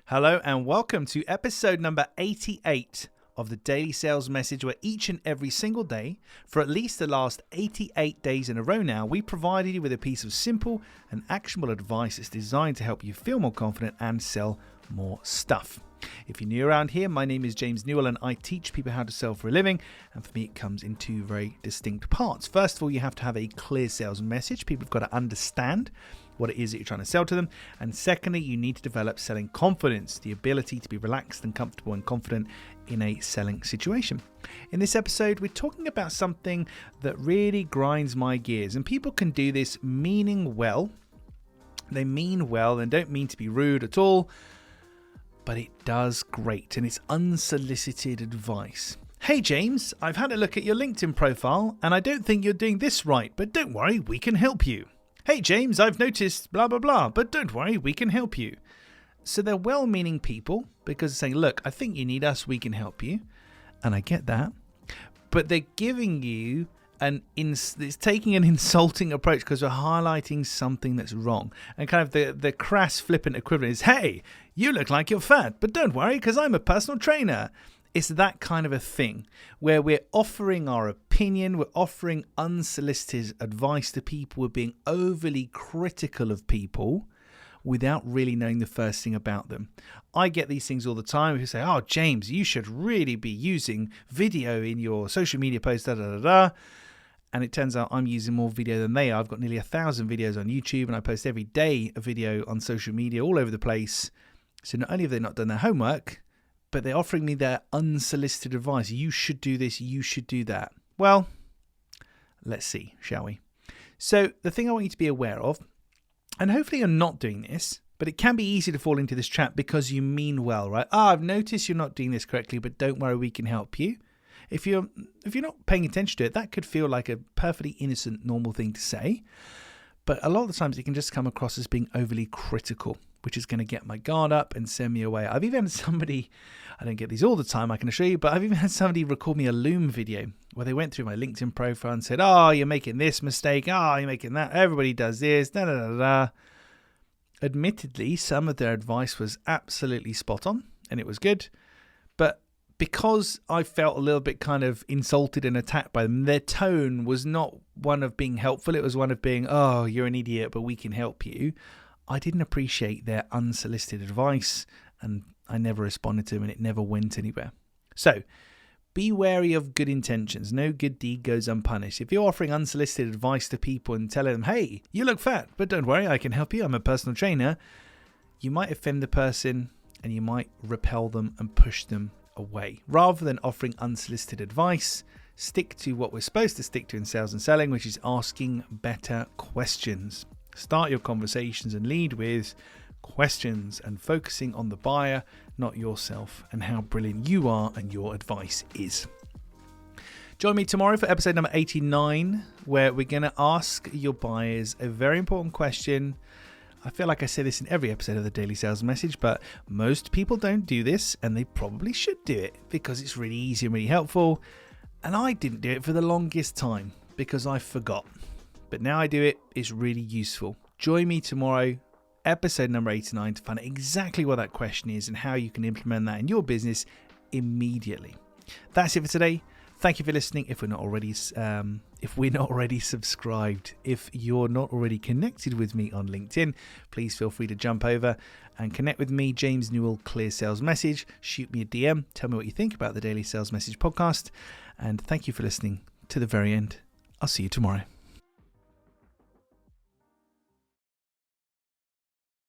Hello and welcome to episode number 88 of the Daily Sales Message, where each and every single day, for at least the last 88 days in a row now, we provided you with a piece of simple and actionable advice that's designed to help you feel more confident and sell more stuff. If you're new around here, my name is James Newell and I teach people how to sell for a living, and for me it comes in two very distinct parts. First of all, you have to have a clear sales message. People have got to understand what it is that you're trying to sell to them. And secondly, you need to develop selling confidence, the ability to be relaxed and comfortable and confident in a selling situation. In this episode, we're talking about something that really grinds my gears, and people can do this meaning well. They mean well and don't mean to be rude at all, but it does great, and it's unsolicited advice. Hey James, I've had a look at your LinkedIn profile and I don't think you're doing this right, but don't worry, we can help you. Hey James, I've noticed blah blah blah, but don't worry, we can help you. So they're well-meaning people because they're saying, look, I think you need us, we can help you. And I get that. But they're giving you it's taking an insulting approach because we're highlighting something that's wrong. And kind of the crass flippant equivalent is, hey, you look like you're fat, but don't worry because I'm a personal trainer. It's that kind of a thing where we're offering our opinion, we're offering unsolicited advice to people, we're being overly critical of people without really knowing the first thing about them. I get these things all the time. People say, oh, James, you should really be using video in your social media posts, da da da da. And it turns out I'm using more video than they are. I've got nearly 1,000 videos on YouTube and I post every day a video on social media all over the place. So not only have they not done their homework, but they're offering me their unsolicited advice. You should do this, you should do that. Well, let's see, shall we? So the thing I want you to be aware of, and hopefully you're not doing this, but it can be easy to fall into this trap because you mean well, right? I've noticed you're not doing this correctly, but don't worry, we can help you. If you're not paying attention to it, that could feel like a perfectly innocent, normal thing to say. But a lot of the times it can just come across as being overly critical, which is going to get my guard up and send me away. I've even had somebody, I don't get these all the time, I can assure you, but I've even had somebody record me a Loom video where they went through my LinkedIn profile and said, oh, you're making this mistake. Oh, you're making that. Everybody does this. Da, da, da, da. Admittedly, some of their advice was absolutely spot on and it was good. But because I felt a little bit kind of insulted and attacked by them, their tone was not one of being helpful. It was one of being, oh, you're an idiot, but we can help you. I didn't appreciate their unsolicited advice and I never responded to them and it never went anywhere. So be wary of good intentions. No good deed goes unpunished. If you're offering unsolicited advice to people and telling them, hey, you look fat, but don't worry, I can help you. I'm a personal trainer. You might offend the person and you might repel them and push them away. Rather than offering unsolicited advice, stick to what we're supposed to stick to in sales and selling, which is asking better questions. Start your conversations and lead with questions and focusing on the buyer, not yourself, and how brilliant you are and your advice is. Join me tomorrow for episode number 89, where we're going to ask your buyers a very important question. I feel like I say this in every episode of the Daily Sales Message, but most people don't do this and they probably should do it because it's really easy and really helpful. And I didn't do it for the longest time because I forgot. But now I do it, it's really useful. Join me tomorrow, episode number 89, to find out exactly what that question is and how you can implement that in your business immediately. That's it for today. Thank you for listening. If we're not already subscribed, if you're not already connected with me on LinkedIn, please feel free to jump over and connect with me, James Newell, Clear Sales Message. Shoot me a DM. Tell me what you think about the Daily Sales Message podcast. And thank you for listening to the very end. I'll see you tomorrow.